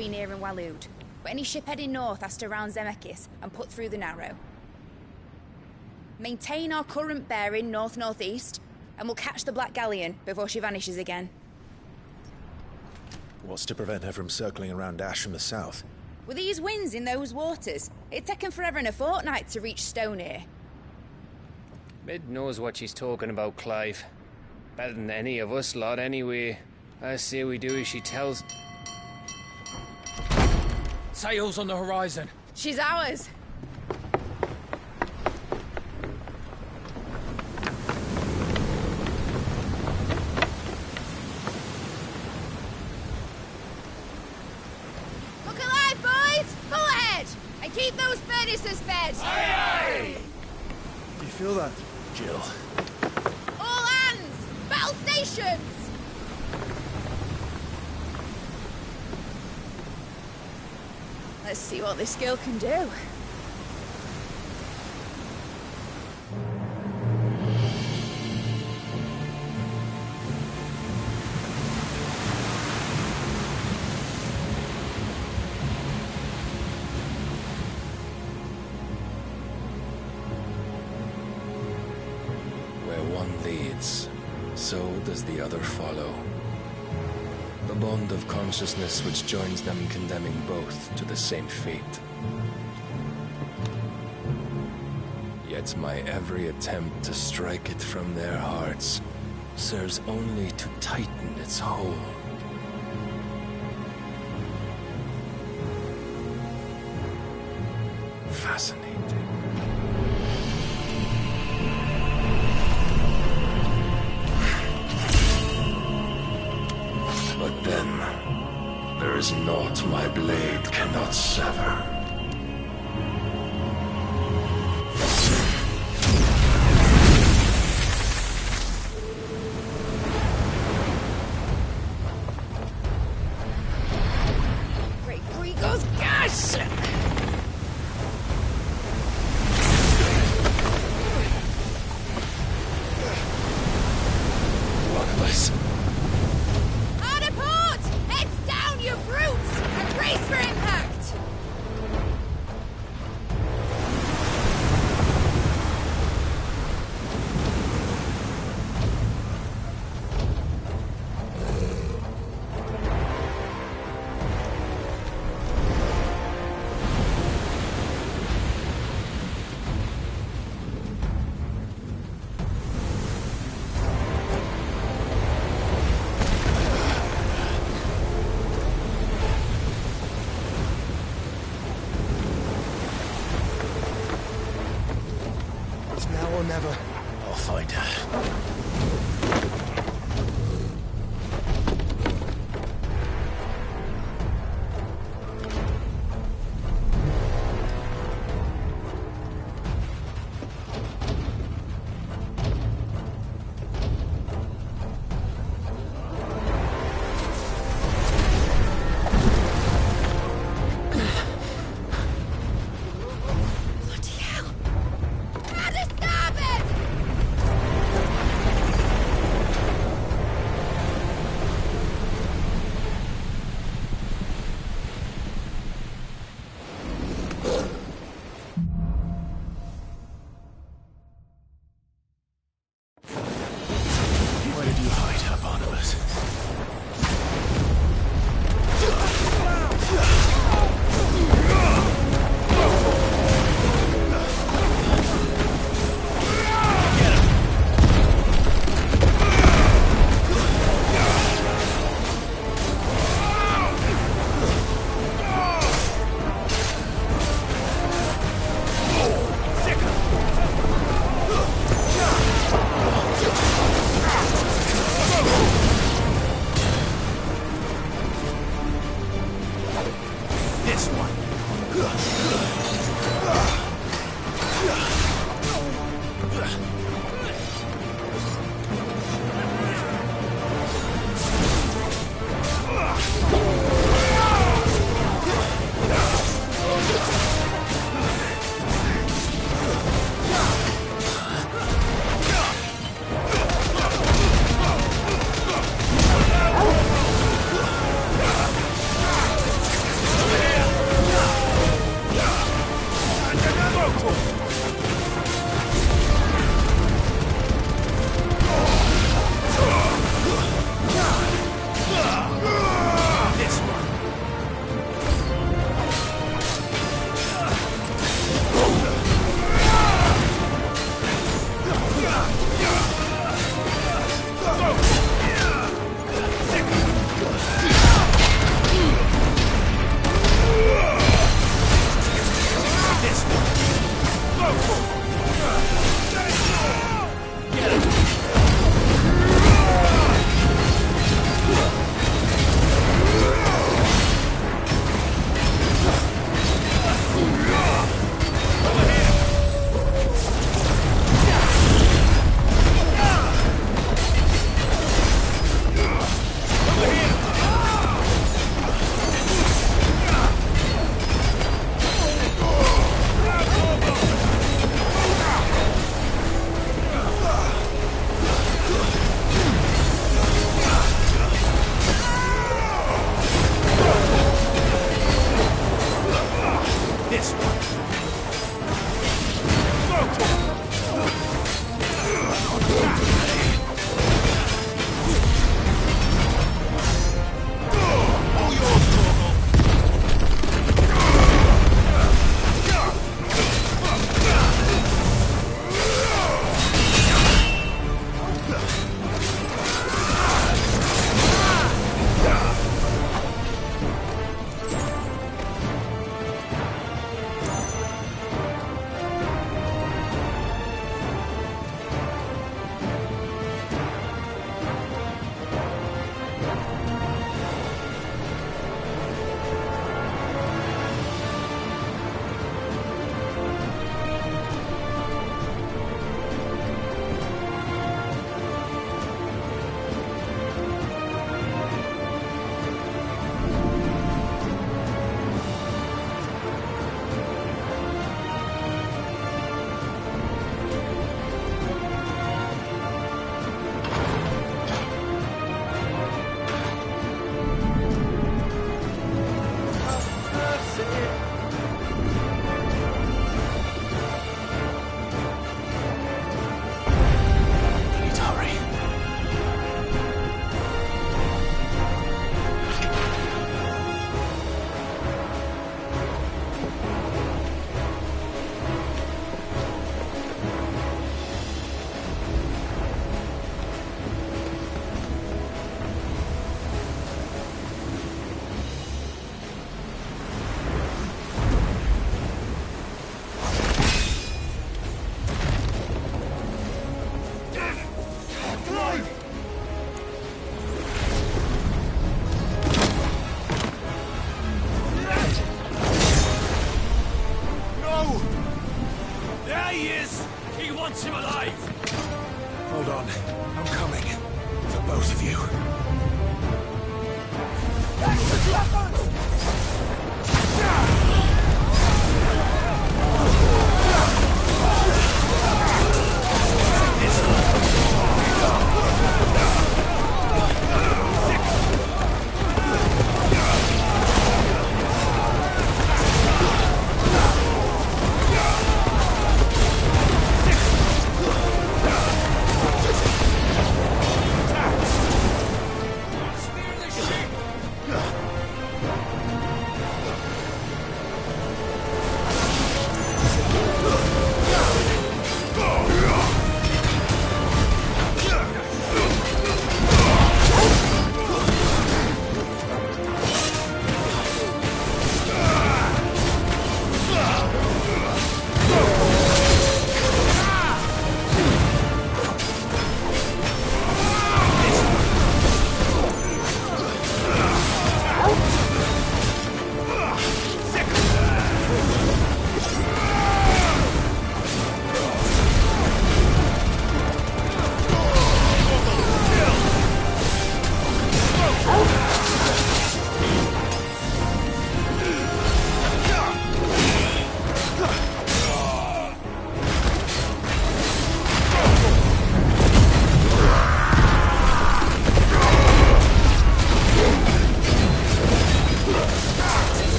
between here and Waloed, but any ship heading north has to round Zemeckis and put through the Narrow. Maintain our current bearing north-northeast, and we'll catch the Black Galleon before she vanishes again. What's to prevent her from circling around Ash from the south? With these winds in those waters, it'd taken forever and a fortnight to reach Stonehere. Mid knows what she's talking about, Clive. Better than any of us lot, anyway. I say we do as she tells. Sails on the horizon. She's ours. Look alive, boys! Pull ahead! And keep those furnaces fed! Aye, aye! Do you feel that, Jill? All hands! Battle stations! Let's see what this girl can do. Where one leads, so does the other follow. The bond of consciousness which joins them condemning both to the same fate. Yet my every attempt to strike it from their hearts serves only to tighten its hold. Fascinating. But then, there is naught my blade cannot sever. Great Gregor's gosh! Barnabas. Hard port! Heads down, you brutes! And brace for impact! It's now or never. I'll find her. Bloody hell! At the starboard! Where did you hide her, Barnabas? This one. This one. All yours, Torgal. We need to hurry. No! There he is! He wants him alive! Hold on. I'm coming. For both of you.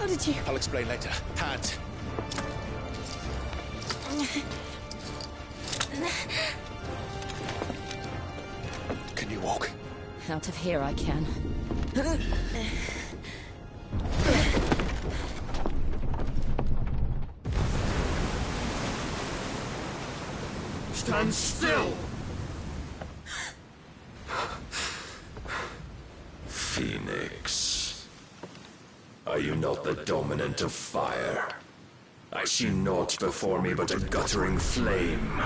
did you... I'll explain later. Hands. Can you walk? Out of here I can. Stand still! Phoenix. Are you not the dominant of fire? I see naught before me but a guttering flame.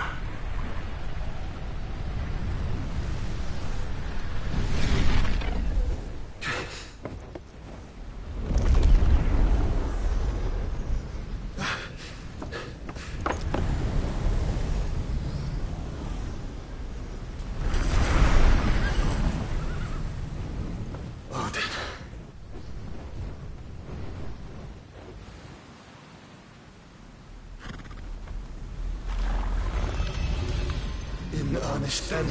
In earnest, then.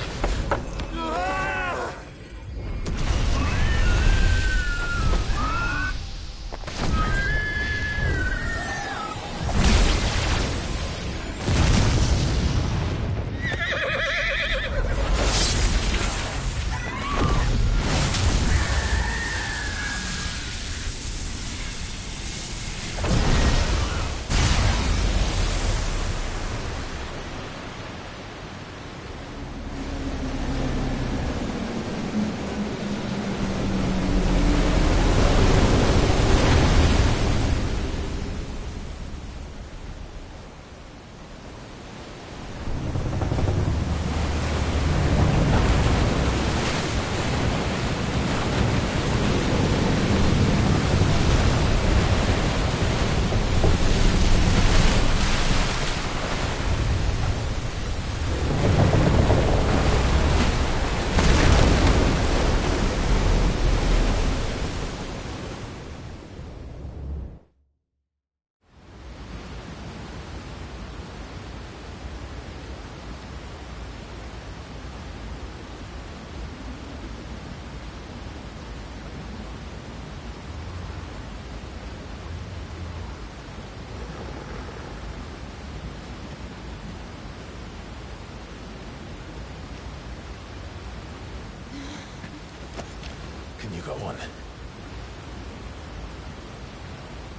Can you go on?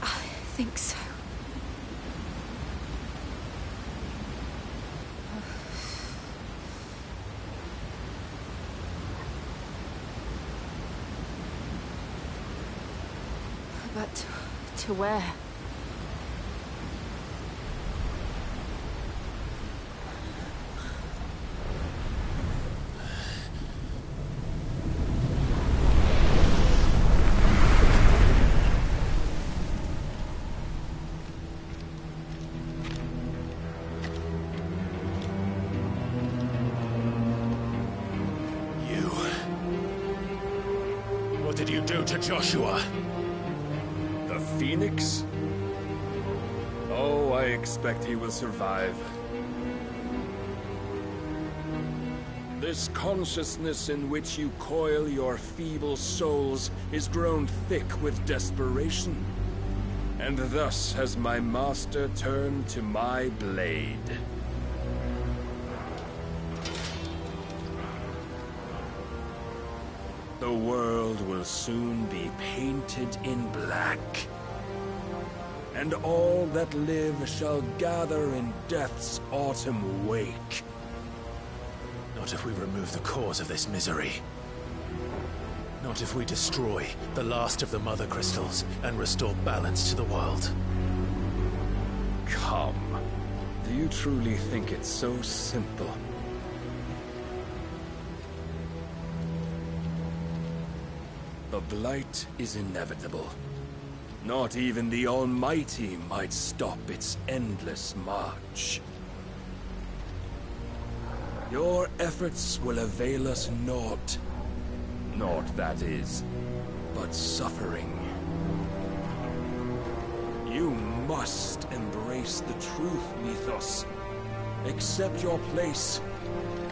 I think so. But to where? What did you do to Joshua? The Phoenix? Oh, I expect he will survive. This consciousness in which you coil your feeble souls is grown thick with desperation. And thus has my master turned to my blade. The world will soon be painted in black. And all that live shall gather in death's autumn wake. Not if we remove the cause of this misery. Not if we destroy the last of the Mother Crystals and restore balance to the world. Come. Do you truly think it's so simple? The Blight is inevitable. Not even the Almighty might stop its endless march. Your efforts will avail us naught. Naught, that is, but suffering. You must embrace the truth, Mythos. Accept your place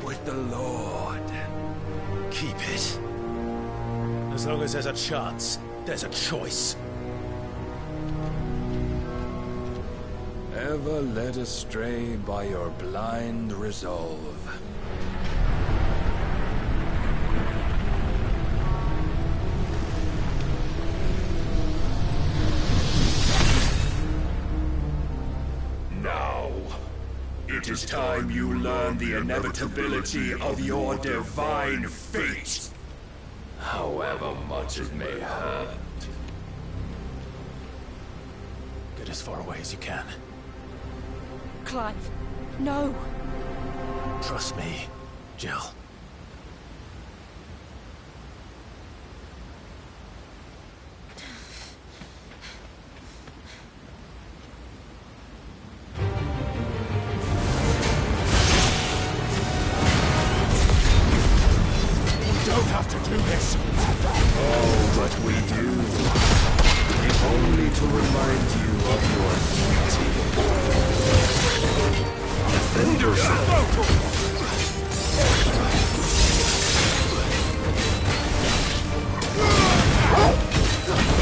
with the Lord. Keep it. As long as there's a chance, there's a choice. never led astray by your blind resolve. Now, it is time you learn the inevitability of your divine fate, however much it may hurt. Get as far away as you can. Clive, no. Trust me, Jill. Don't have to do this. Oh, but we do. If only to remind you of your duty. Defend yourself.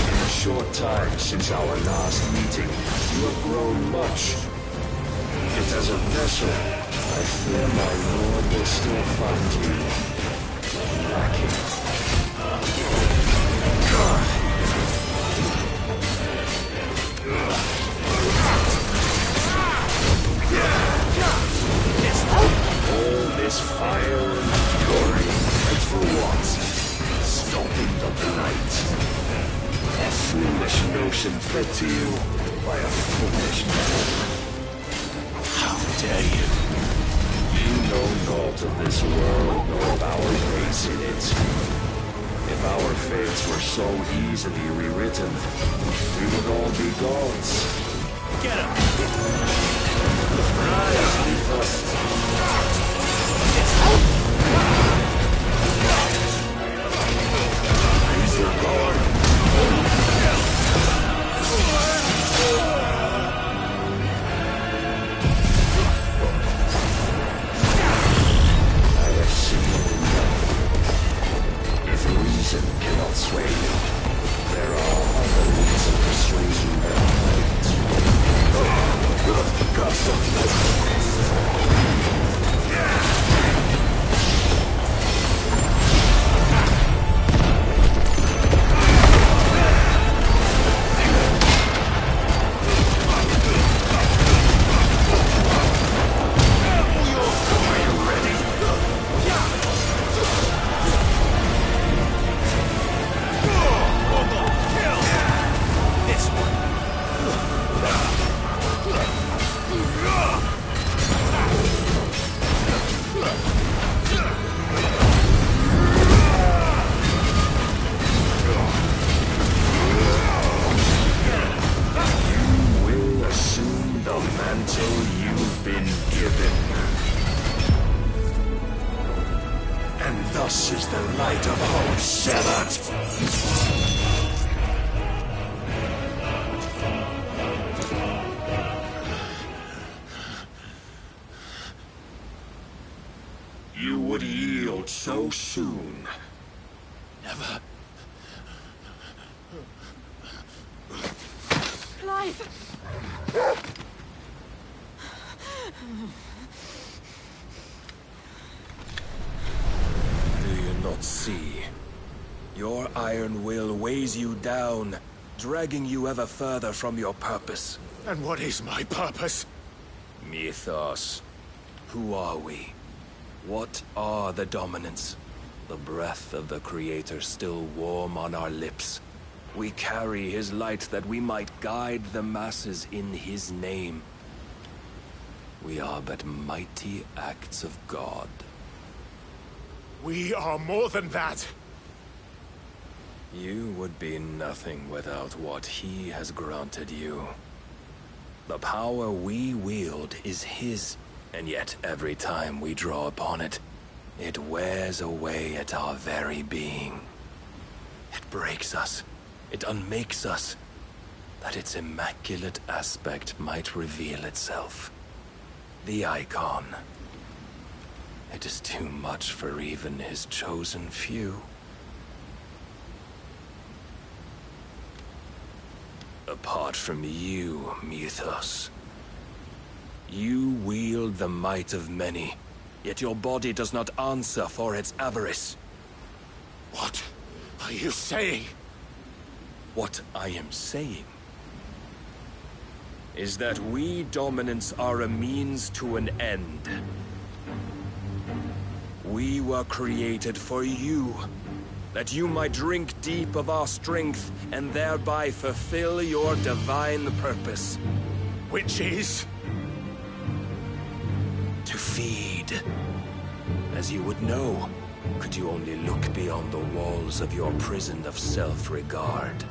In a short time since our last meeting, you have grown much. Yet as a vessel, I fear my lord will still find you lacking. All this fire and fury, and for what? Stopping the blight. A foolish notion fed to you by a foolish man. How dare you? You know naught of this world, nor of our place in it. If our fates were so easily rewritten, we would all be gods. Get him! Rise, Mythos. Raise your guard. I have seen enough. If reason cannot sway you, there are other means of persuasion that might. Thus is the light of hope severed. You would yield so soon. Never. Clive! Do you not see? Your iron will weighs you down, dragging you ever further from your purpose. And what is my purpose? Mythos. Who are we? What are the dominants? The breath of the Creator still warm on our lips. We carry his light that we might guide the masses in his name. We are but mighty acts of God. We are more than that. You would be nothing without what he has granted you. The power we wield is his, and yet every time we draw upon it, it wears away at our very being. It breaks us. It unmakes us, that its immaculate aspect might reveal itself. The icon. It is too much for even his chosen few. Apart from you, Mythos, You wield the might of many, yet your body does not answer for its avarice. What are you saying? What I am saying is that we dominants are a means to an end. We were created for you, that you might drink deep of our strength and thereby fulfill your divine purpose. Which is? To feed. As you would know, could you only look beyond the walls of your prison of self-regard.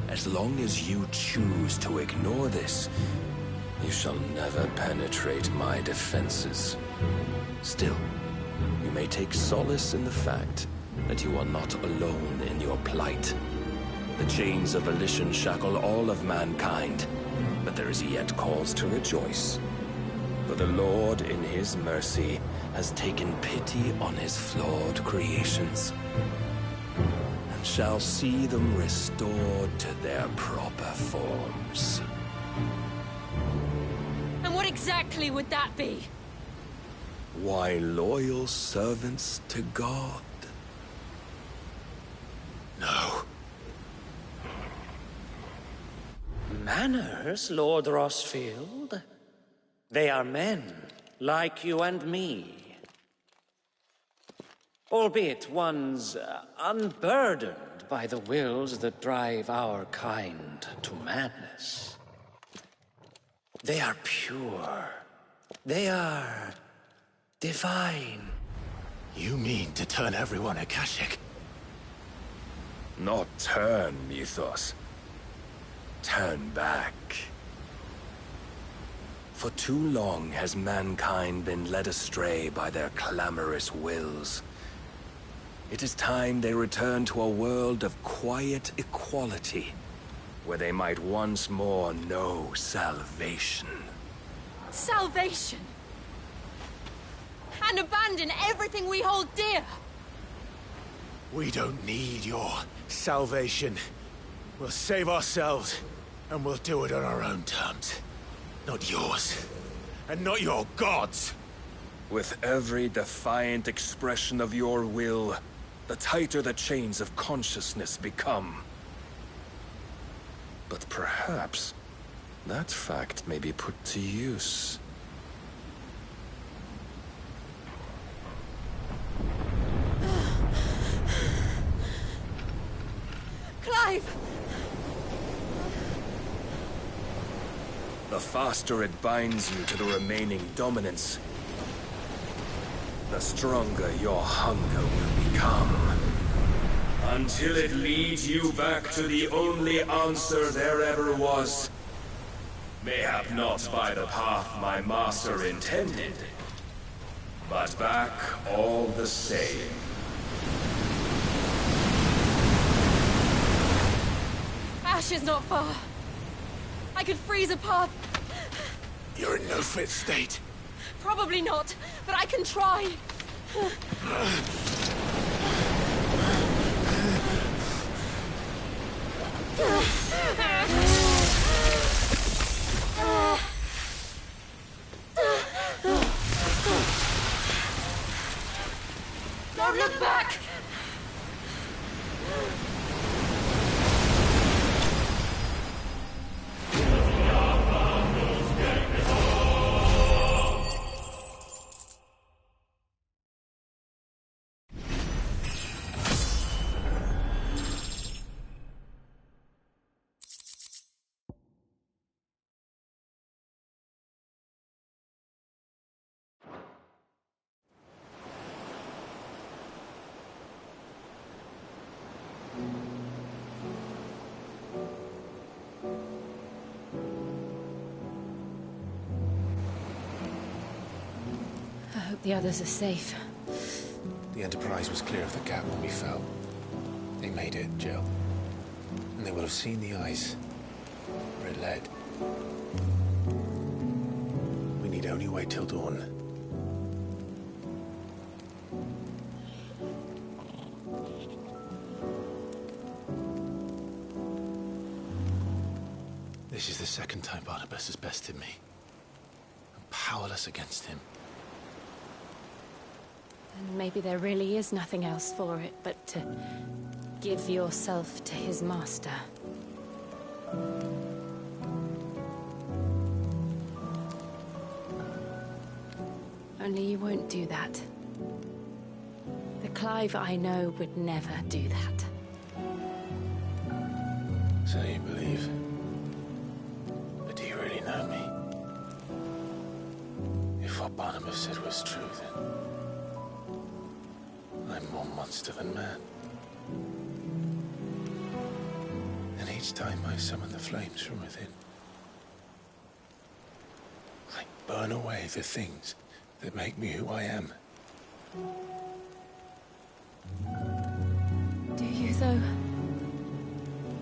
As long as you choose to ignore this, you shall never penetrate my defenses. Still, you may take solace in the fact that you are not alone in your plight. The chains of volition shackle all of mankind, but there is yet cause to rejoice. For the Lord, in his mercy, has taken pity on his flawed creations, and shall see them restored to their proper forms. And what exactly would that be? Why, loyal servants to God. No. Manners, Lord Rosfield? They are men, like you and me. Albeit ones unburdened by the wills that drive our kind to madness. They are pure. They are divine. You mean to turn everyone Akashic? Not turn, Mythos. Turn back. For too long has mankind been led astray by their clamorous wills. It is time they return to a world of quiet equality, where they might once more know salvation. Salvation! And abandon everything we hold dear! We don't need your salvation. We'll save ourselves, and we'll do it on our own terms. Not yours. And not your gods! With every defiant expression of your will, the tighter the chains of consciousness become. But perhaps that fact may be put to use. Clive! The faster it binds you to the remaining dominance, the stronger your hunger will become. Until it leads you back to the only answer there ever was. Mayhap not by the path my master intended, but back all the same. Ash is not far. I could freeze a path. You're in no fit state. Probably not, but I can try. Don't look back! I hope the others are safe. The Enterprise was clear of the gap when we fell. They made it, Jill. And they will have seen the ice where it led. We need only wait till dawn. This is the second time Barnabas has bested me. powerless against him. And maybe there really is nothing else for it but to give yourself to his master. Only you won't do that. The Clive I know would never do that. So you believe? But do you really know me? If what Barnabas said was true, then I'm more monster than man. And each time I summon the flames from within, I burn away the things that make me who I am. Do you, though?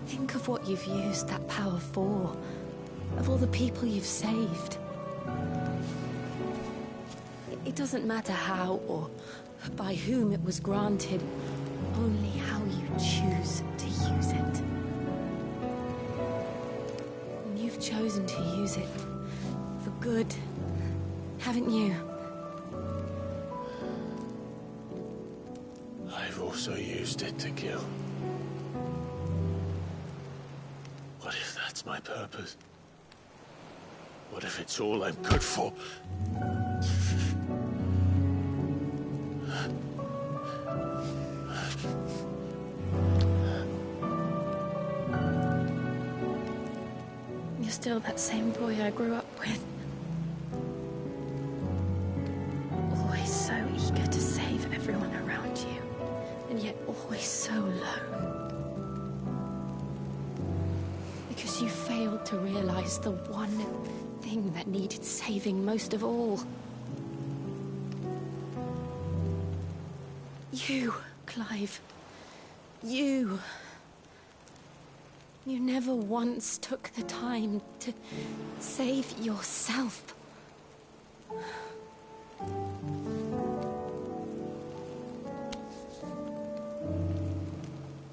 Think of what you've used that power for. Of all the people you've saved. It doesn't matter how or by whom it was granted, only how you choose to use it. And you've chosen to use it for good, haven't you? I've also used it to kill. What if that's my purpose? What if it's all I'm good for? You're still that same boy I grew up with. Always so eager to save everyone around you, and yet always so alone. Because you failed to realize the one thing that needed saving most of all. You, Clive. You. You never once took the time to save yourself.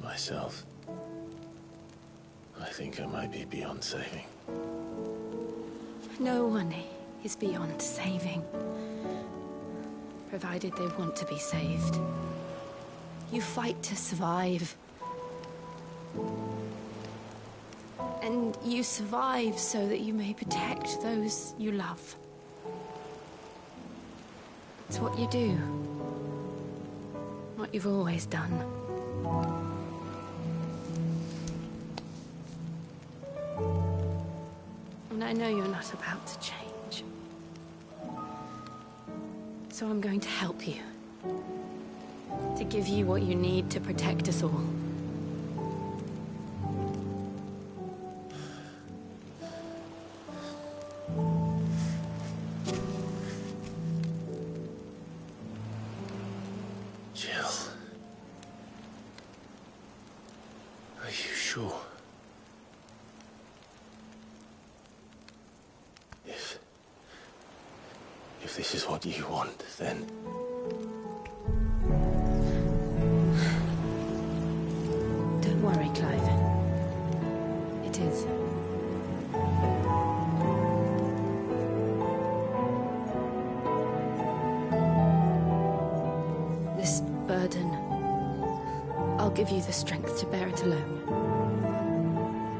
Myself. I think I might be beyond saving. No one is beyond saving. Provided they want to be saved. You fight to survive. And you survive so that you may protect those you love. It's what you do. What you've always done. And I know you're not about to change. So I'm going to help you. To give you what you need to protect us all. Jill. Are you sure? If this is what you want, then... Don't worry, Clive. It is. This burden, I'll give you the strength to bear it alone.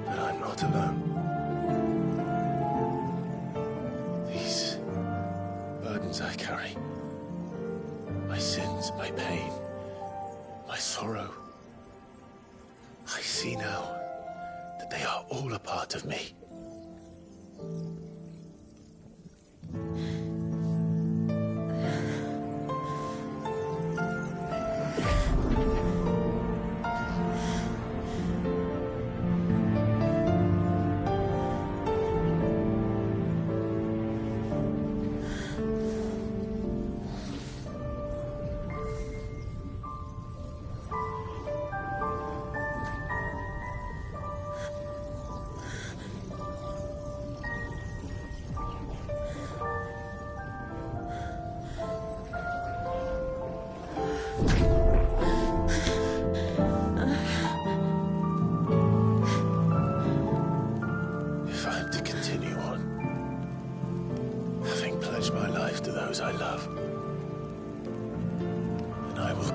But I'm not alone. These burdens I carry, my sins, my pain, my sorrow, I see now that they are all a part of me.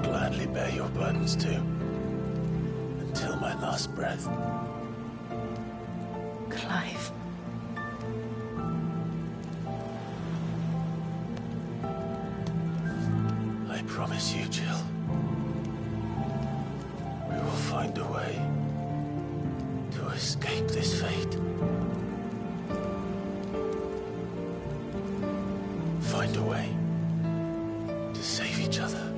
gladly bear your burdens too, until my last breath. Clive. I promise you, Jill. We will find a way to escape this fate. Find a way to save each other.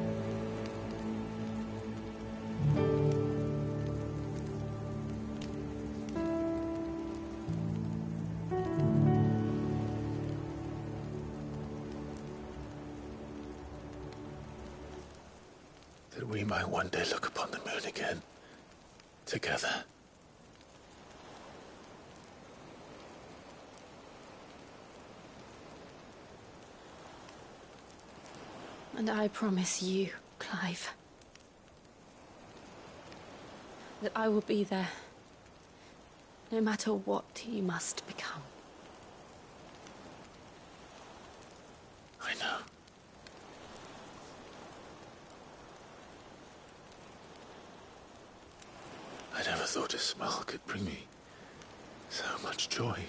That we might one day look upon the moon again, together. And I promise you, Clive, that I will be there, no matter what you must become. I know. I never thought a smile could bring me so much joy.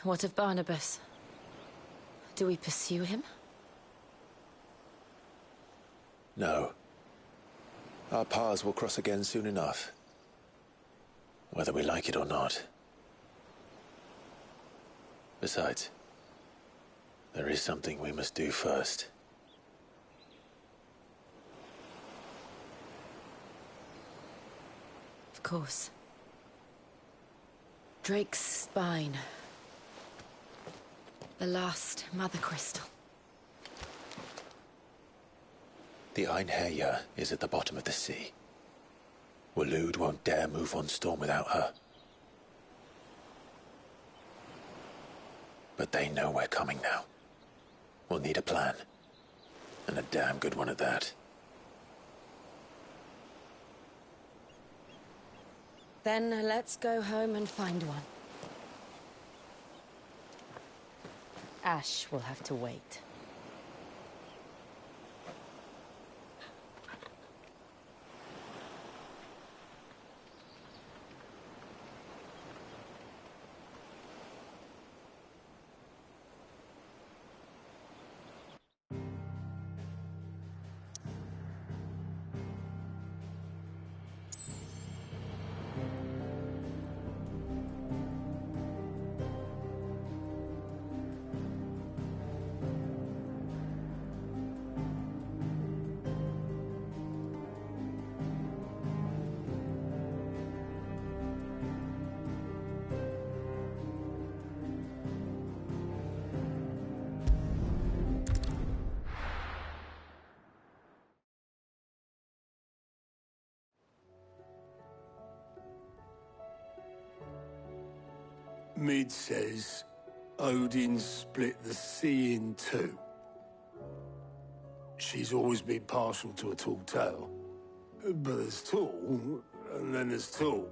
What of Barnabas? Do we pursue him? No. Our paths will cross again soon enough. Whether we like it or not. Besides, there is something we must do first. Of course. Drake's spine. The last Mother Crystal. The Einherjar is at the bottom of the sea. Waloed won't dare move on Storm without her. But they know we're coming now. We'll need a plan. And a damn good one at that. Then let's go home and find one. Ash will have to wait. Mid says Odin split the sea in two. She's always been partial to a tall tale. But there's Tool, and then there's Tool.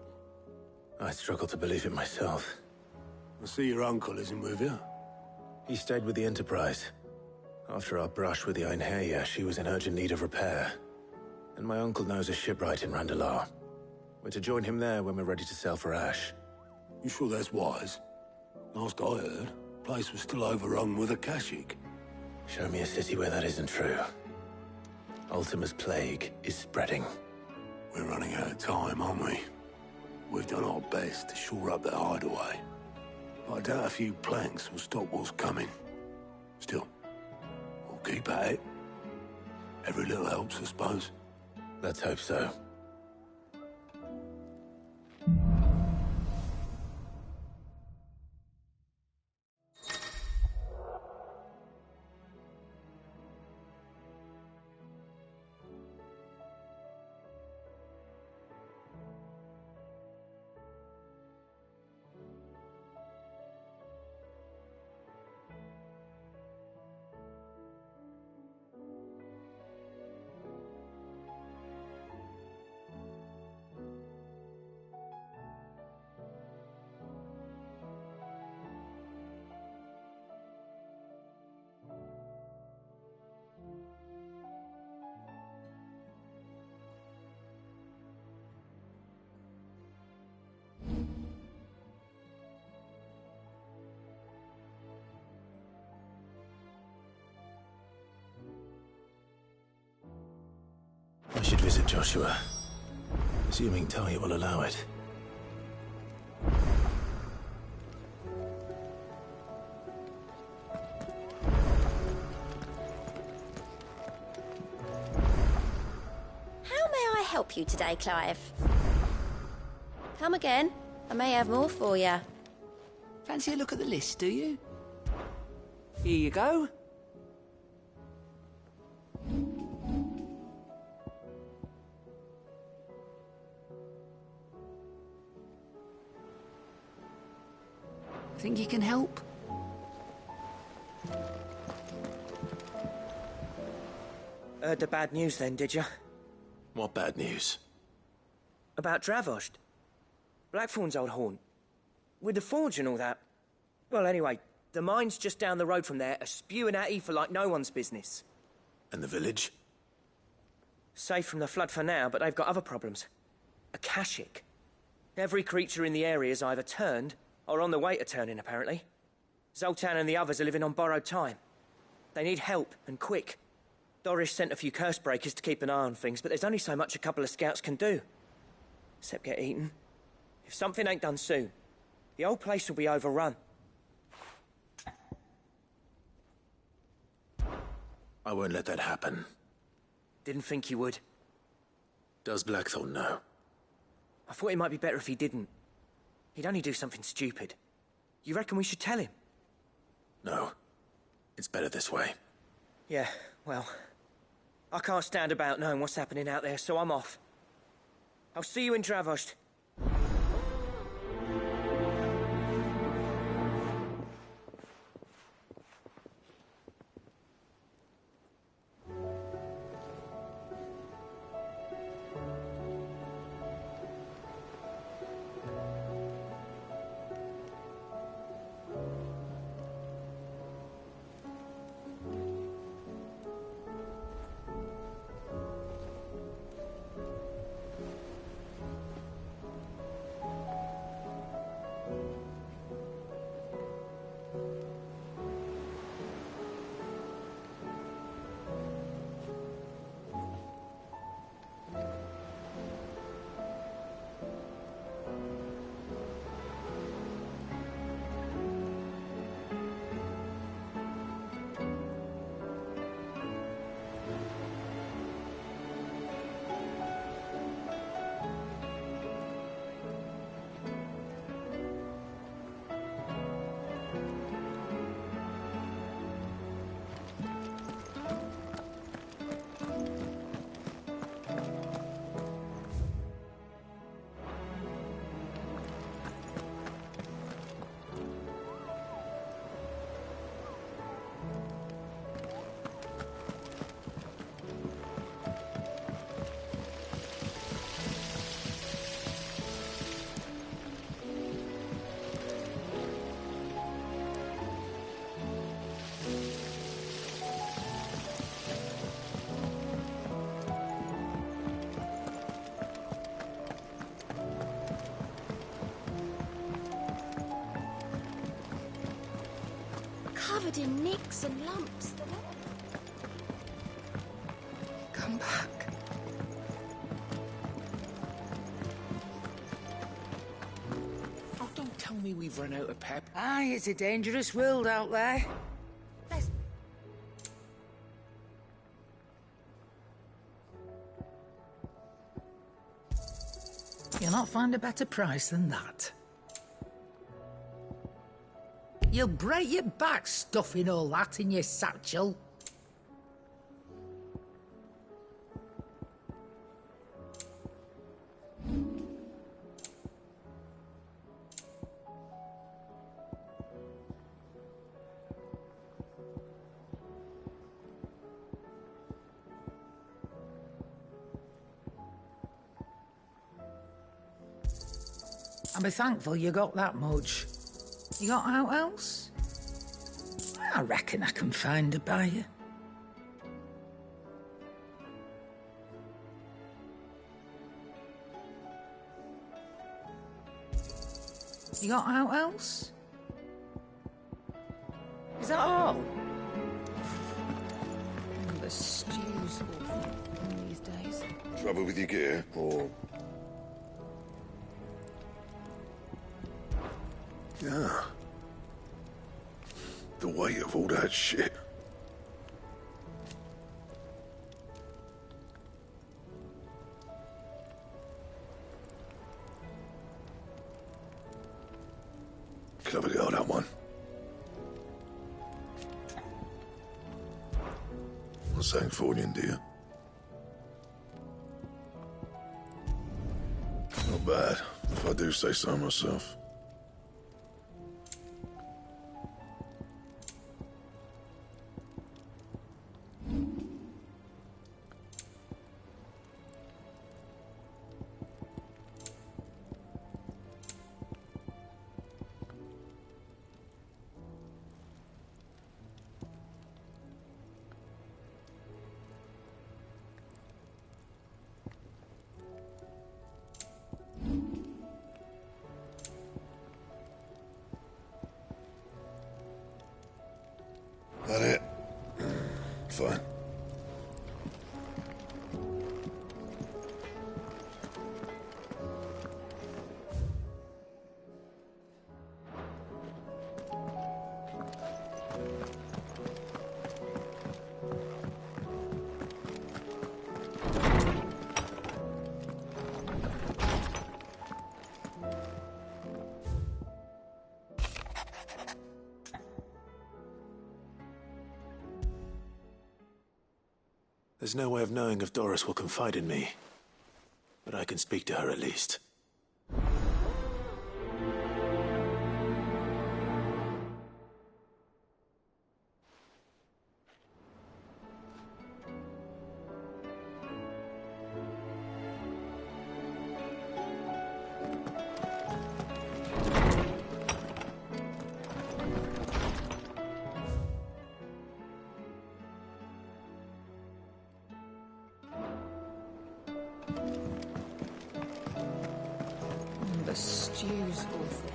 I struggle to believe it myself. I see your uncle isn't with you. He stayed with the Enterprise. After our brush with the Einherja, she was in urgent need of repair. And my uncle knows a shipwright in Randalar. We're to join him there when we're ready to sail for Ash. You sure that's wise? Last I heard, the place was still overrun with Akashic. Show me a city where that isn't true. Ultima's plague is spreading. We're running out of time, aren't we? We've done our best to shore up their hideaway. But I doubt a few planks will stop what's coming. Still, we'll keep at it. Every little helps, I suppose. Let's hope so. I should visit Joshua. Assuming Talia will allow it. How may I help you today, Clive? Come again. I may have more for you. Fancy a look at the list, do you? Here you go. Think you can help? Heard the bad news then, did you? What bad news? About Dravost. Blackthorn's old haunt. With the forge and all that. Well, anyway, the mines just down the road from there are spewing at Aoife like no one's business. And the village? Safe from the flood for now, but they've got other problems. Akashic. Every creature in the area's either turned or on the way to turning, apparently. Zoltan and the others are living on borrowed time. They need help, and quick. Doris sent a few curse breakers to keep an eye on things, but there's only so much a couple of scouts can do. Except get eaten. If something ain't done soon, the old place will be overrun. I won't let that happen. Didn't think you would. Does Blackthorn know? I thought it might be better if he didn't. He'd only do something stupid. You reckon we should tell him? No. It's better this way. Yeah, well, I can't stand about knowing what's happening out there, so I'm off. I'll see you in Dravost. covered in nicks and lumps. Come back. Oh, don't tell me we've run out of pep. Aye, it's a dangerous world out there. You'll not find a better price than that. You'll break your back stuffing all that in your satchel. I'll be thankful you got that much. You got out else? I reckon I can find a buyer. You got out else? Is that all? The stew's awful these days. Trouble with your gear, or... Yeah. The weight of all that shit. Clever girl, that one. What's that for you, dear? Not bad, if I do say so myself. That it? Fine. There's no way of knowing if Doris will confide in me, but I can speak to her at least. The stew's awful.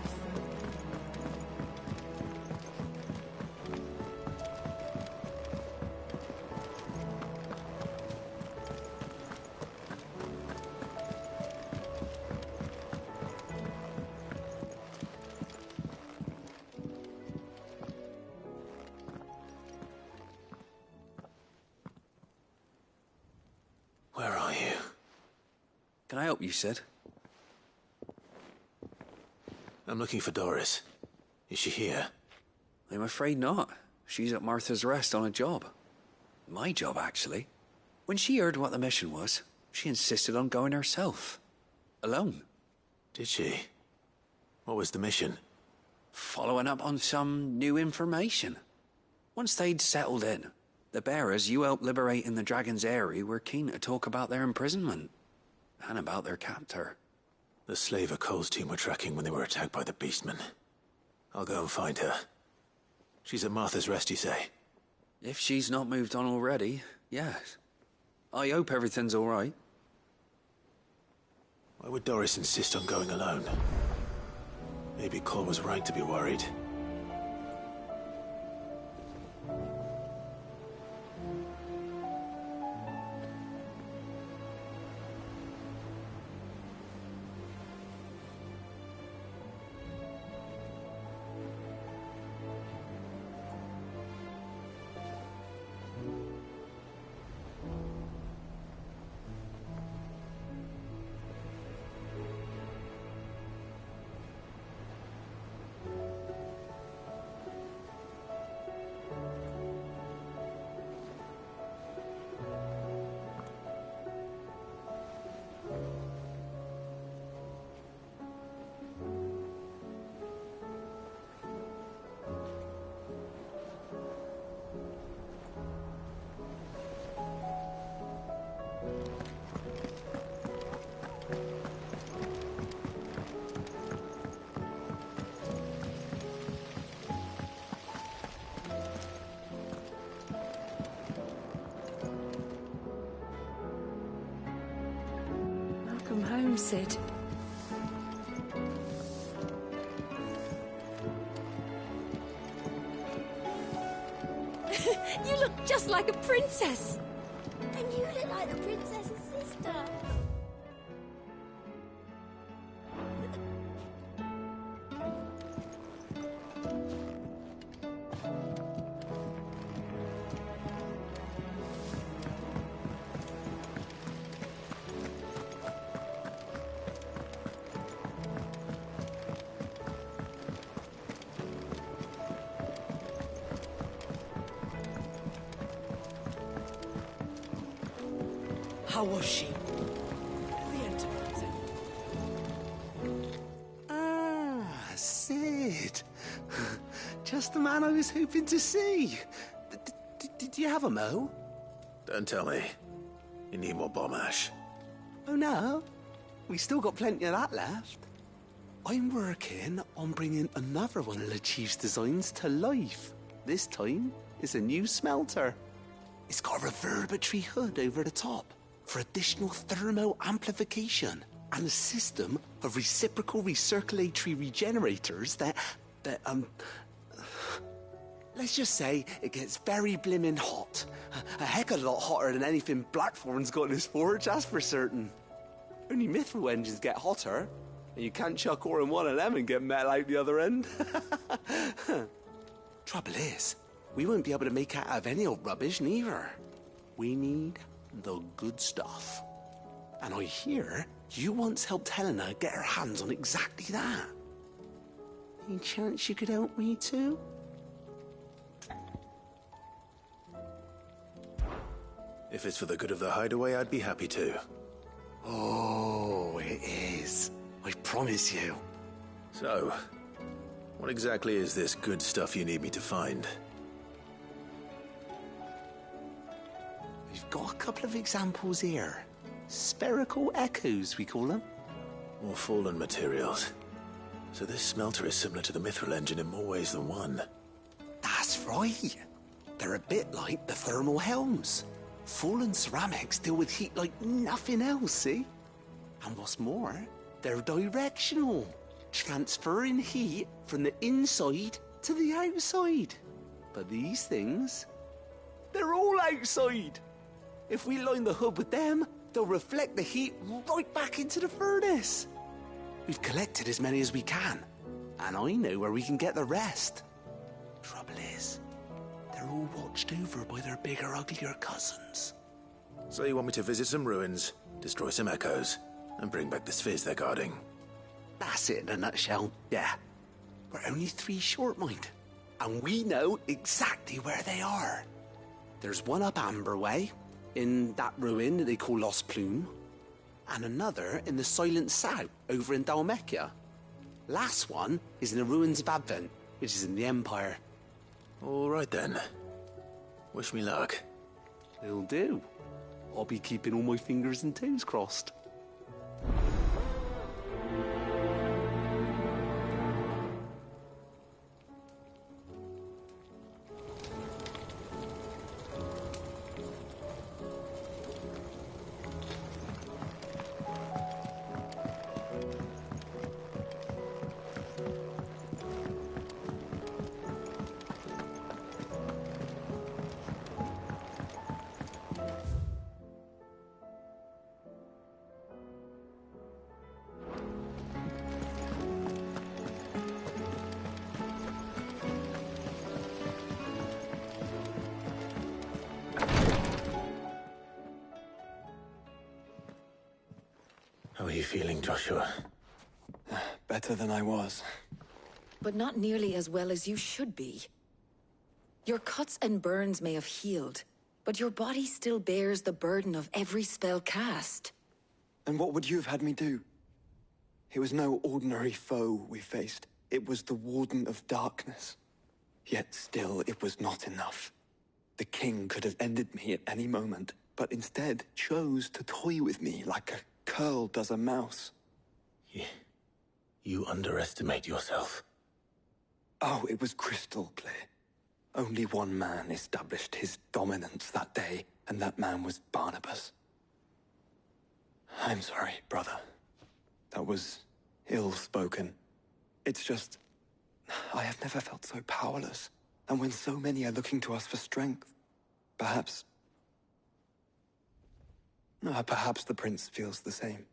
Where are you? Can I help you, Sid? I'm looking for Doris. Is she here? I'm afraid not. She's at Martha's Rest on a job. My job, actually. When she heard what the mission was, she insisted on going herself. Alone. Did she? What was the mission? Following up on some new information. Once they'd settled in, the bearers you helped liberate in the Dragon's Eyrie were keen to talk about their imprisonment. And about their captor. The slaver Cole's team were tracking when they were attacked by the Beastmen. I'll go and find her. She's at Martha's Rest, you say? If she's not moved on already, yes. I hope everything's all right. Why would Doris insist on going alone? Maybe Cole was right to be worried. Welcome home, Cid. You look just like a princess. And you look like the princess's sister. How was she? Ah, Cid. Just the man I was hoping to see. Did you have a mo? Don't tell me. You need more bomb ash. Oh no, we still got plenty of that left. I'm working on bringing another one of the Chief's designs to life. This time, it's a new smelter. It's got a reverberatory hood over the top for additional thermo amplification and a system of reciprocal recirculatory regenerators that let's just say it gets very blimmin' hot. A heck of a lot hotter than anything Blackthorn's got in his forge, that's for certain. Only mithril engines get hotter, and you can't chuck ore in one of them and get metal out the other end. Trouble is, we won't be able to make out of any old rubbish neither. We need the good stuff. And I hear you once helped Helena get her hands on exactly that. Any chance you could help me too? If it's for the good of the hideaway, I'd be happy to. Oh, it is. I promise you. So, what exactly is this good stuff you need me to find? We've got a couple of examples here. Spherical echoes, we call them. More fallen materials. So this smelter is similar to the mithril engine in more ways than one. That's right. They're a bit like the thermal helms. Fallen ceramics deal with heat like nothing else, see? And what's more, they're directional, transferring heat from the inside to the outside. But these things, they're all outside. If we line the hood with them, they'll reflect the heat right back into the furnace. We've collected as many as we can, and I know where we can get the rest. Trouble is, they're all watched over by their bigger, uglier cousins. So you want me to visit some ruins, destroy some echoes, and bring back the spheres they're guarding? That's it in a nutshell, yeah. We're only 3 short, mind, and we know exactly where they are. There's one up Amber Way, in that ruin that they call Lost Plume, and another in the Silent South, over in Dalmekia. Last one is in the ruins of Advent, which is in the Empire. All right then. Wish me luck. Will do. I'll be keeping all my fingers and toes crossed. How are you feeling, Joshua? Better than I was. But not nearly as well as you should be. Your cuts and burns may have healed, but your body still bears the burden of every spell cast. And what would you have had me do? It was no ordinary foe we faced. It was the Warden of Darkness. Yet still, it was not enough. The king could have ended me at any moment, but instead chose to toy with me like a curl does a mouse. You underestimate yourself. Oh, it was crystal clear. Only one man established his dominance that day, and that man was Barnabas. I'm sorry, brother. That was ill-spoken. It's just... I have never felt so powerless. And when so many are looking to us for strength, perhaps the prince feels the same.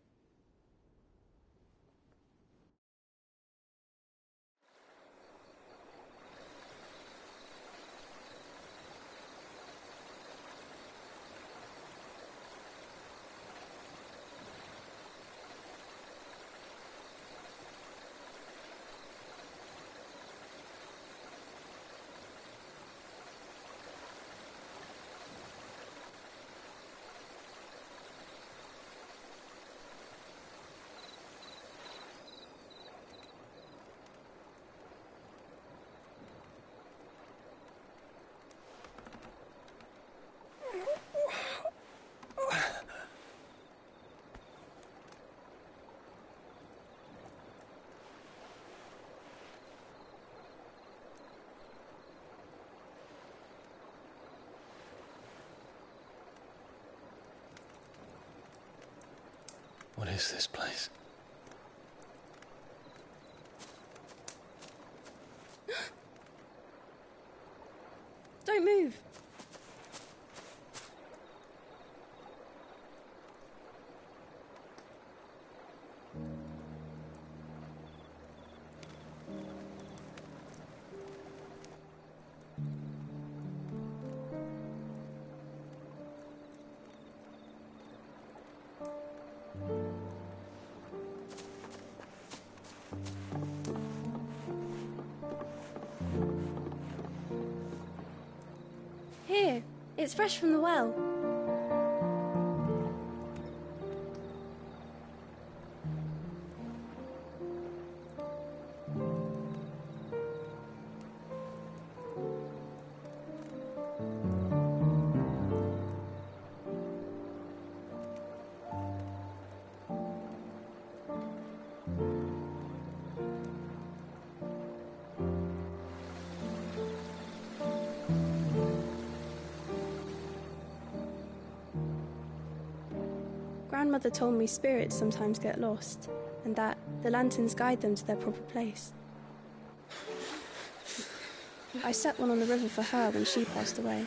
What is this place? Don't move! Here, it's fresh from the well. Grandmother told me spirits sometimes get lost, and that the lanterns guide them to their proper place. I set one on the river for her when she passed away.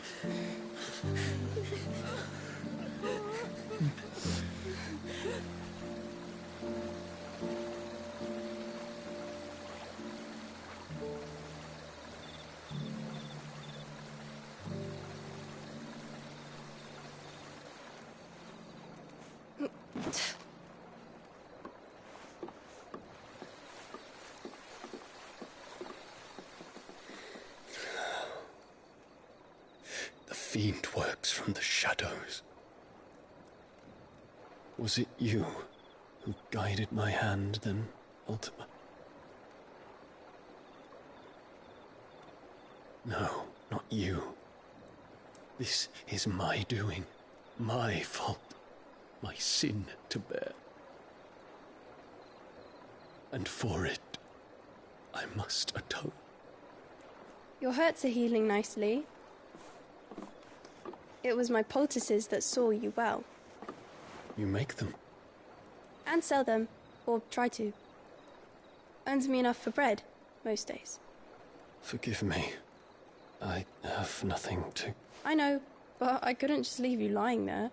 The fiend works from the shadows. Was it you who guided my hand, then, Ultima? No, not you. This is my doing, my fault, my sin to bear. And for it, I must atone. Your hurts are healing nicely. It was my poultices that saw you well. You make them? And sell them, or try to. Earns me enough for bread, most days. Forgive me. I have nothing to... I know, but I couldn't just leave you lying there.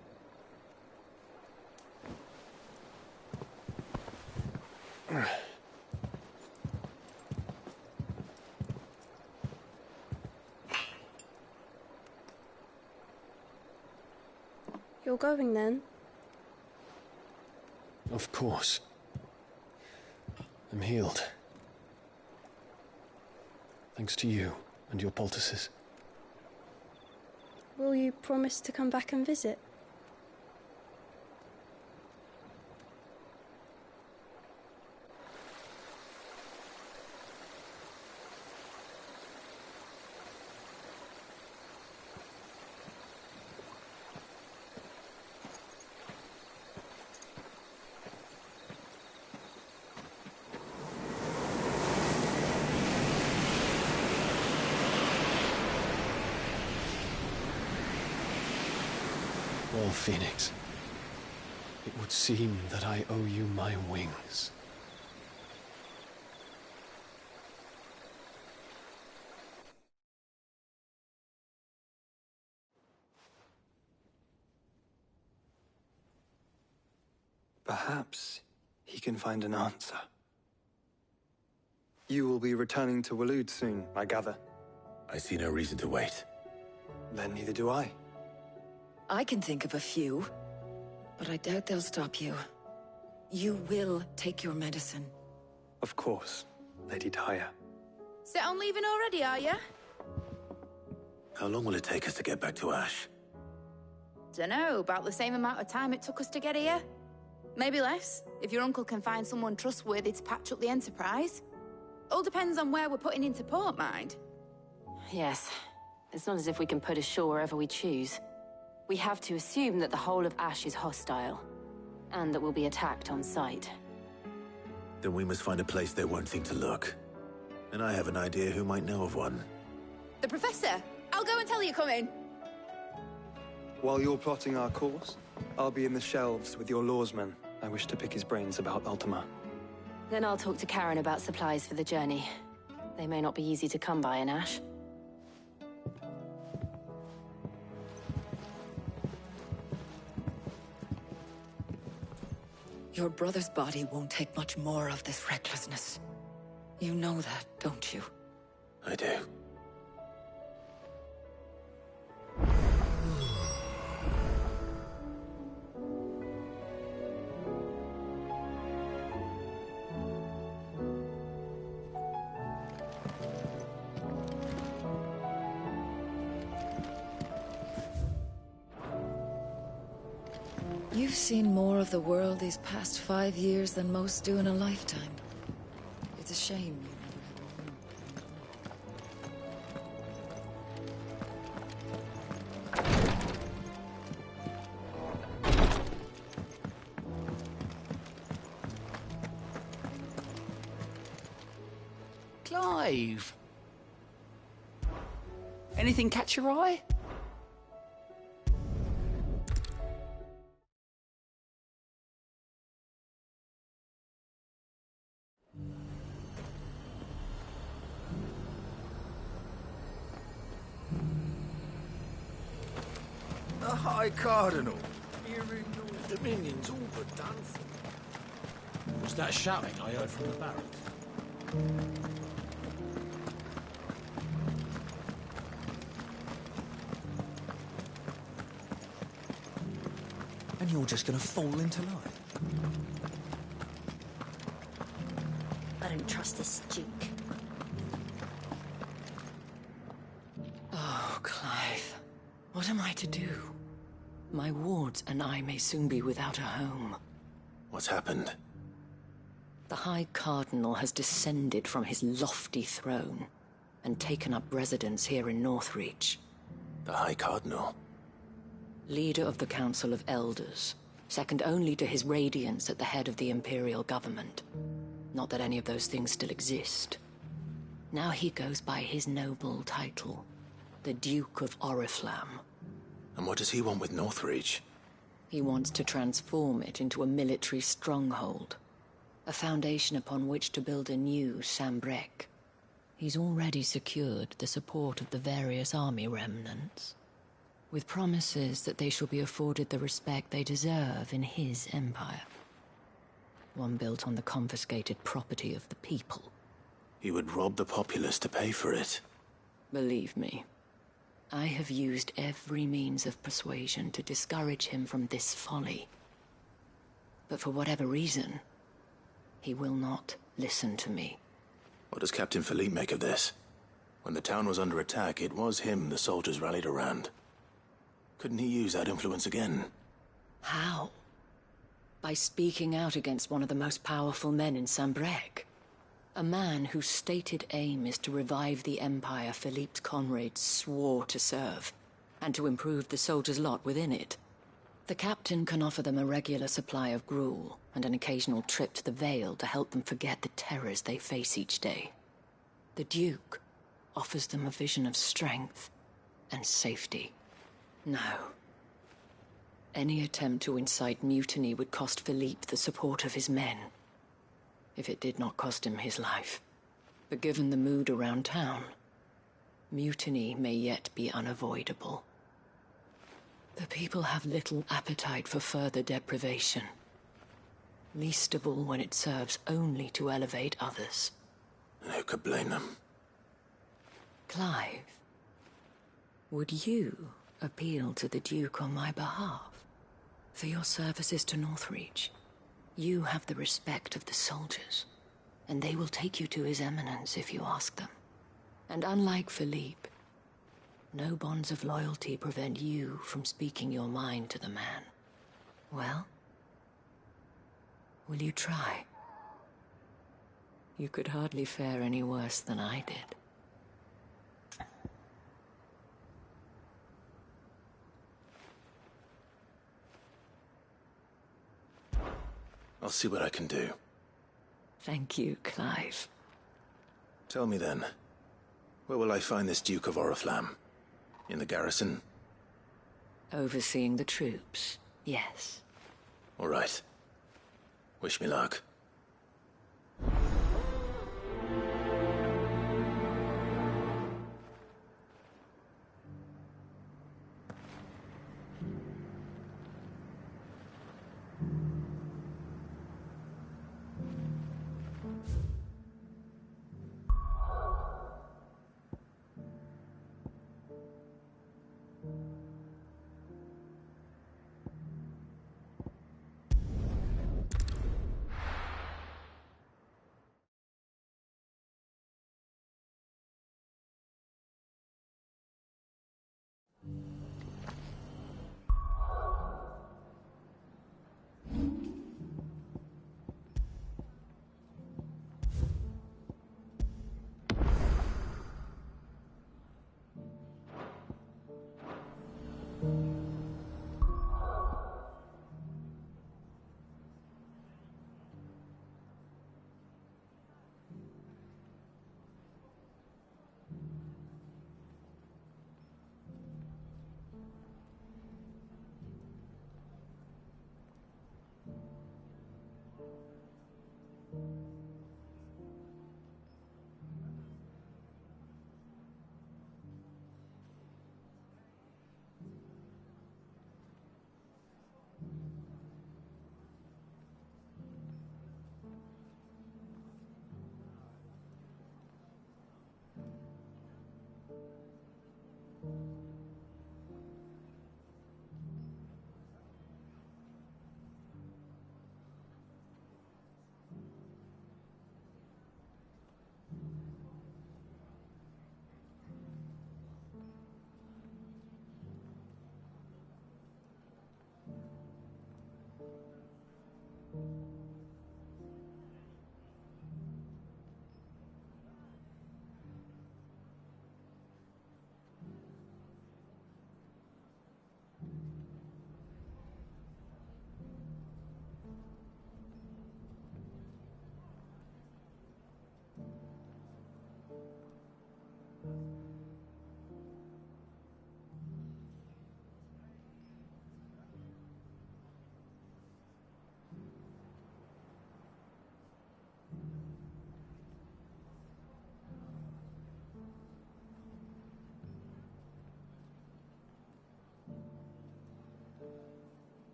You're going then? Of course. I'm healed. Thanks to you and your poultices. Will you promise to come back and visit? Well, Phoenix, It would seem that I owe you my wings. Perhaps he can find an answer. You will be returning to Waloed soon, I gather. I see no reason to wait. Then neither do I. I can think of a few, but I doubt they'll stop you. You will take your medicine. Of course, Lady Daya. Set on leaving already, are you? How long will it take us to get back to Ash? Dunno, about the same amount of time it took us to get here. Maybe less, if your uncle can find someone trustworthy to patch up the Enterprise. All depends on where we're putting into port, mind. Yes. It's not as if we can put ashore wherever we choose. We have to assume that the whole of Ash is hostile, and that we'll be attacked on sight. Then we must find a place they won't think to look. And I have an idea who might know of one. The Professor! I'll go and tell you come in. While you're plotting our course, I'll be in the shelves with your lawsman. I wish to pick his brains about Ultima. Then I'll talk to Karen about supplies for the journey. They may not be easy to come by in Ash. Your brother's body won't take much more of this recklessness. You know that, don't you? I do. You've seen more of the world these past 5 years than most do in a lifetime. It's a shame. Clive! Anything catch your eye? The High Cardinal. Here in your dominions, all but done for. Was that shouting I heard from the barracks? And you're just gonna fall into line? I don't trust this Duke. Oh, Clive. What am I to do? My wards and I may soon be without a home. What's happened? The High Cardinal has descended from his lofty throne and taken up residence here in Northreach. The High Cardinal? Leader of the Council of Elders, second only to his Radiance at the head of the Imperial government. Not that any of those things still exist. Now he goes by his noble title, the Duke of Oriflamme. And what does he want with Northreach? He wants to transform it into a military stronghold, a foundation upon which to build a new Sambrec. He's already secured the support of the various army remnants, with promises that they shall be afforded the respect they deserve in his empire. One built on the confiscated property of the people. He would rob the populace to pay for it. Believe me, I have used every means of persuasion to discourage him from this folly. But for whatever reason, he will not listen to me. What does Captain Philippe make of this? When the town was under attack, it was him the soldiers rallied around. Couldn't he use that influence again? How? By speaking out against one of the most powerful men in Sambrec. A man whose stated aim is to revive the empire Philippe's comrades swore to serve, and to improve the soldiers' lot within it. The captain can offer them a regular supply of gruel, and an occasional trip to the Vale to help them forget the terrors they face each day. The Duke offers them a vision of strength and safety. No. Any attempt to incite mutiny would cost Philippe the support of his men, if it did not cost him his life. But given the mood around town, mutiny may yet be unavoidable. The people have little appetite for further deprivation, least of all when it serves only to elevate others. And who could blame them? Clive, would you appeal to the Duke on my behalf? For your services to Northreach, you have the respect of the soldiers, and they will take you to His Eminence if you ask them. And unlike Philippe, no bonds of loyalty prevent you from speaking your mind to the man. Well, will you try? You could hardly fare any worse than I did. I'll see what I can do. Thank you, Clive. Tell me then, where will I find this Duke of Oriflamme? In the garrison? Overseeing the troops, yes. All right. Wish me luck.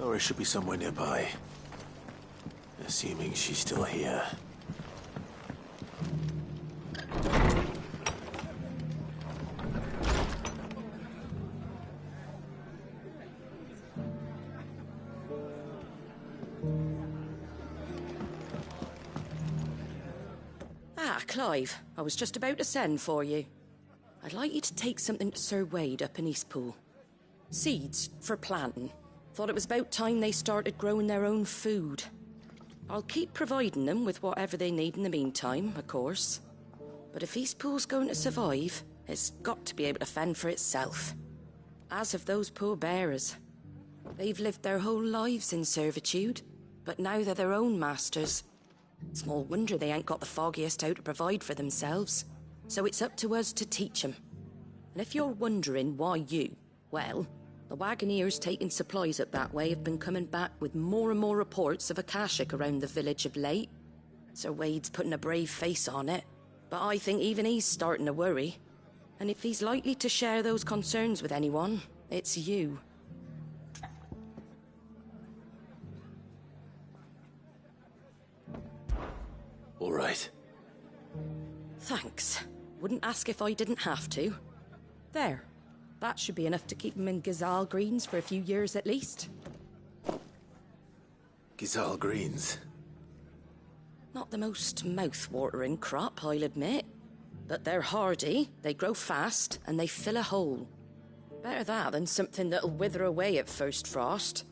Nora should be somewhere nearby. Assuming she's still here. Ah, Clive. I was just about to send for you. I'd like you to take something to Sir Wade up in Eastpool. Seeds for planting. Thought it was about time they started growing their own food. I'll keep providing them with whatever they need in the meantime, of course. But if Eastpool's going to survive, it's got to be able to fend for itself. As have those poor bearers. They've lived their whole lives in servitude, but now they're their own masters. Small wonder they ain't got the foggiest how to provide for themselves. So it's up to us to teach them. And if you're wondering why you, well, the Wagoneers taking supplies up that way have been coming back with more and more reports of Akashic around the village of late. Sir Wade's putting a brave face on it, but I think even he's starting to worry. And if he's likely to share those concerns with anyone, it's you. All right. Thanks. Wouldn't ask if I didn't have to. There. That should be enough to keep him in Ghazal Greens for a few years at least. Ghazal Greens? Not the most mouth-watering crop, I'll admit. But they're hardy, they grow fast, and they fill a hole. Better that than something that'll wither away at first frost.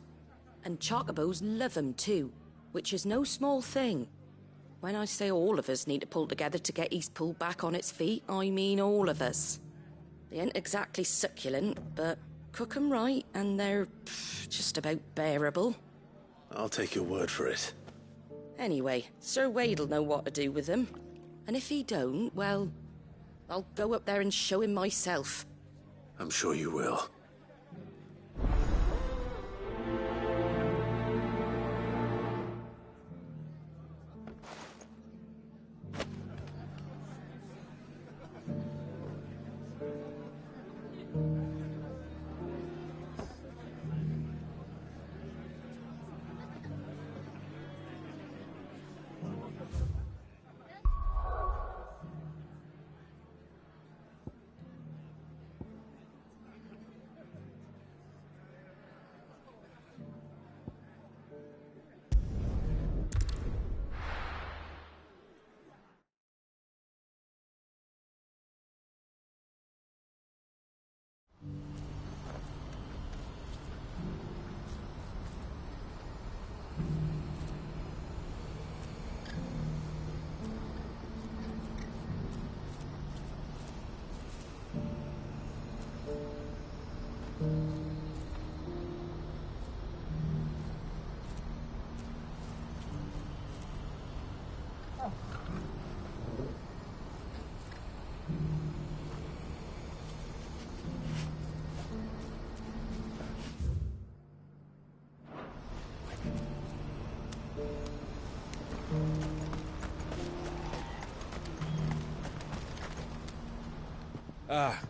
And chocobos love 'em too, which is no small thing. When I say all of us need to pull together to get Eastpool back on its feet, I mean all of us. They ain't exactly succulent, but cook 'em right and they're just about bearable. I'll take your word for it. Anyway, Sir Wade'll know what to do with them. And if he don't, well, I'll go up there and show him myself. I'm sure you will.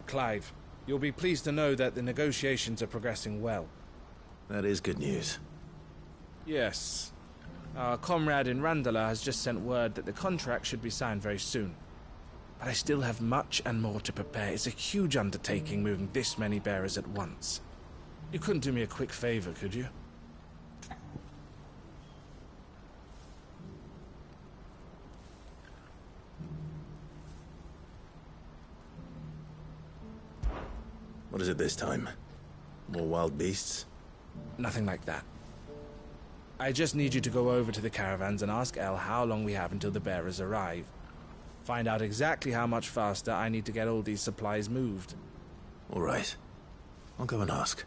Clive, you'll be pleased to know that the negotiations are progressing well. That is good news. Yes. Our comrade in Randala has just sent word that the contract should be signed very soon. But I still have much and more to prepare. It's a huge undertaking moving this many bearers at once. You couldn't do me a quick favor, could you? What is it this time? More wild beasts? Nothing like that. I just need you to go over to the caravans and ask El how long we have until the bearers arrive. Find out exactly how much faster I need to get all these supplies moved. All right. I'll go and ask.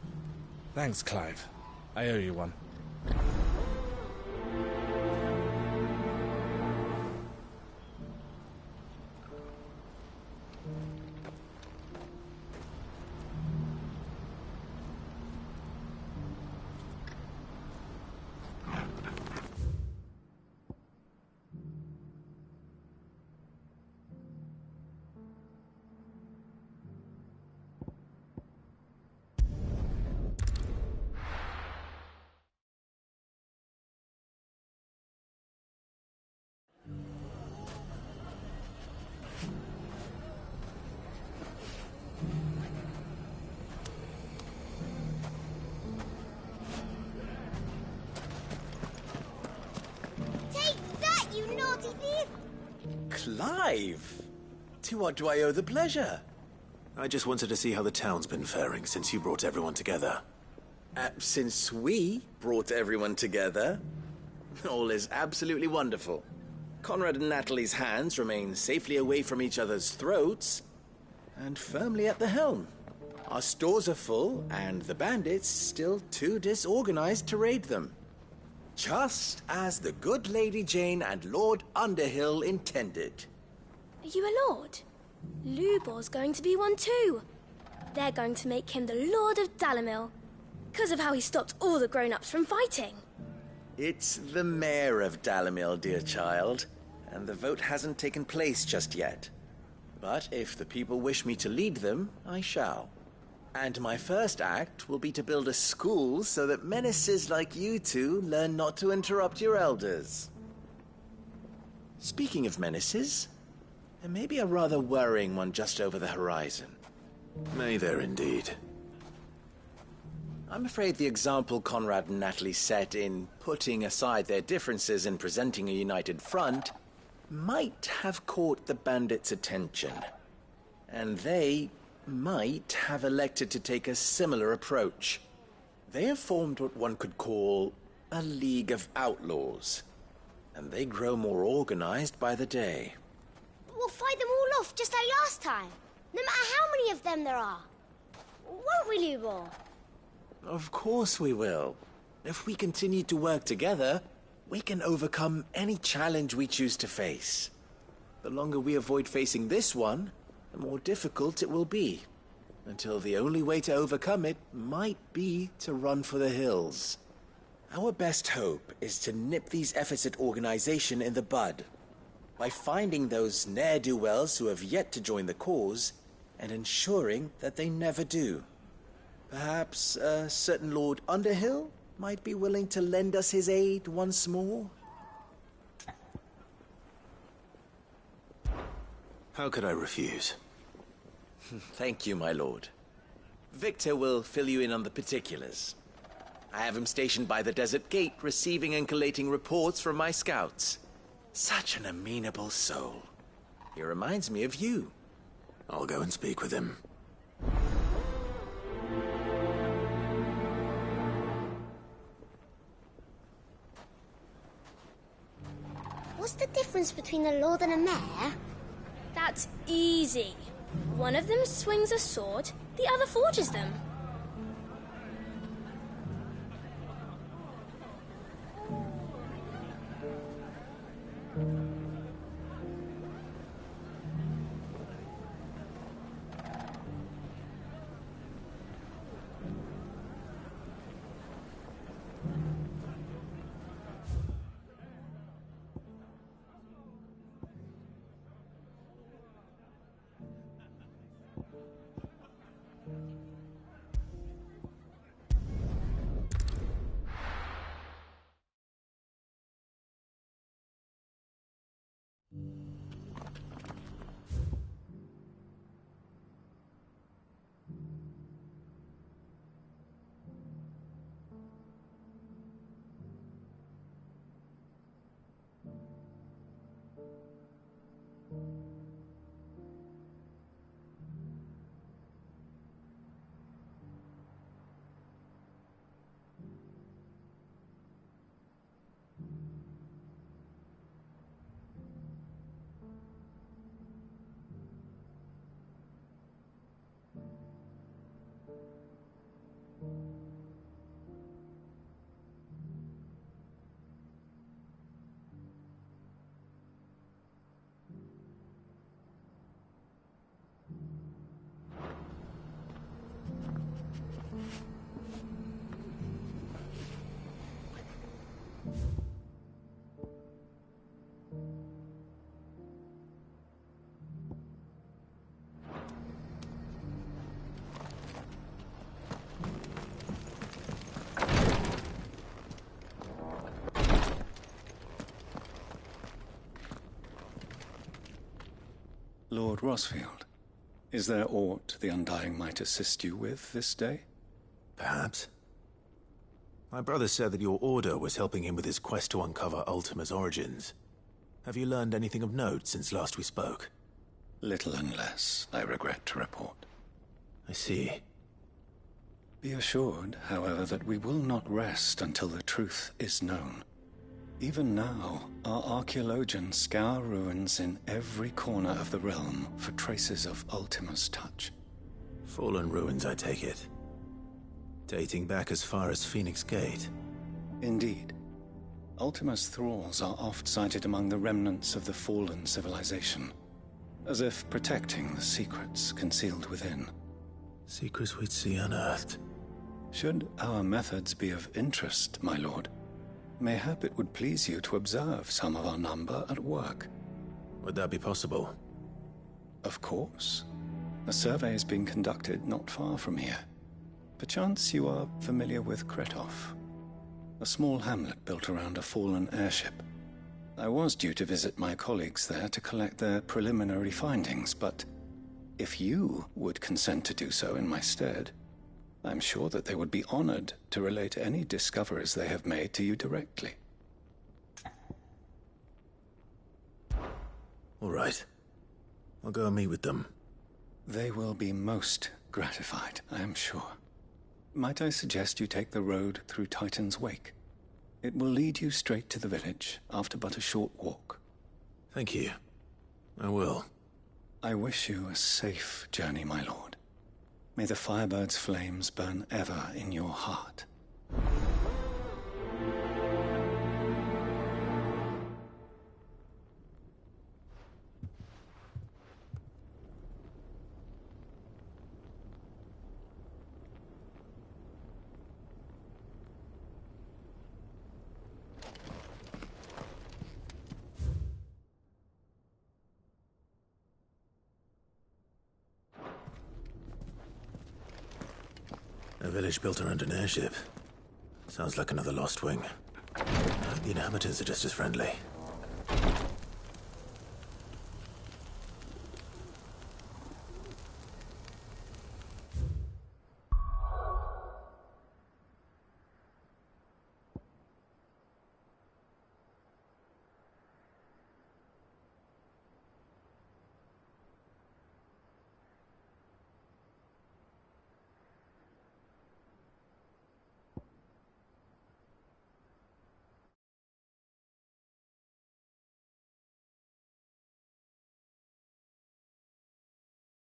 Thanks, Clive. I owe you one. Clive! To what do I owe the pleasure? I just wanted to see how the town's been faring since you brought everyone together. Since we brought everyone together? All is absolutely wonderful. Conrad and Natalie's hands remain safely away from each other's throats, and firmly at the helm. Our stores are full, and the bandits still too disorganized to raid them. Just as the good Lady Jane and Lord Underhill intended. Are you a lord? Lubor's going to be one too. They're going to make him the Lord of Dalimil, because of how he stopped all the grown-ups from fighting. It's the mayor of Dalimil, dear child, and the vote hasn't taken place just yet. But if the people wish me to lead them, I shall. And my first act will be to build a school so that menaces like you two learn not to interrupt your elders. Speaking of menaces, there may be a rather worrying one just over the horizon. May there indeed. I'm afraid the example Conrad and Natalie set in putting aside their differences and presenting a united front might have caught the bandits' attention. And they might have elected to take a similar approach. They have formed what one could call a League of Outlaws, and they grow more organized by the day. We'll fight them all off just like last time, no matter how many of them there are. Won't we, Lubor? Of course we will. If we continue to work together, we can overcome any challenge we choose to face. The longer we avoid facing this one, the more difficult it will be, until the only way to overcome it might be to run for the hills. Our best hope is to nip these efforts at organization in the bud, by finding those ne'er-do-wells who have yet to join the cause, and ensuring that they never do. Perhaps a certain Lord Underhill might be willing to lend us his aid once more? How could I refuse? Thank you, my lord. Victor will fill you in on the particulars. I have him stationed by the Desert Gate, receiving and collating reports from my scouts. Such an amenable soul. He reminds me of you. I'll go and speak with him. What's the difference between a lord and a mayor? That's easy. One of them swings a sword, the other forges them. Lord Rosfield, is there aught the Undying might assist you with this day? Perhaps. My brother said that your order was helping him with his quest to uncover Ultima's origins. Have you learned anything of note since last we spoke? Little unless, I regret to report. I see. Be assured, however, that we will not rest until the truth is known. Even now, our archaeologians scour ruins in every corner of the realm for traces of Ultima's touch. Fallen ruins, I take it. Dating back as far as Phoenix Gate. Indeed. Ultima's thralls are oft sighted among the remnants of the fallen civilization, as if protecting the secrets concealed within. Secrets we'd see unearthed. Should our methods be of interest, my lord, mayhap it would please you to observe some of our number at work. Would that be possible? Of course. A survey is being conducted not far from here. Perchance you are familiar with Kretov, a small hamlet built around a fallen airship. I was due to visit my colleagues there to collect their preliminary findings, but if you would consent to do so in my stead, I'm sure that they would be honored to relate any discoveries they have made to you directly. All right. I'll go and meet with them. They will be most gratified, I am sure. Might I suggest you take the road through Titan's Wake? It will lead you straight to the village after but a short walk. Thank you. I will. I wish you a safe journey, my lord. May the Firebird's flames burn ever in your heart. A village built around an airship. Sounds like another Lost Wing. The inhabitants are just as friendly.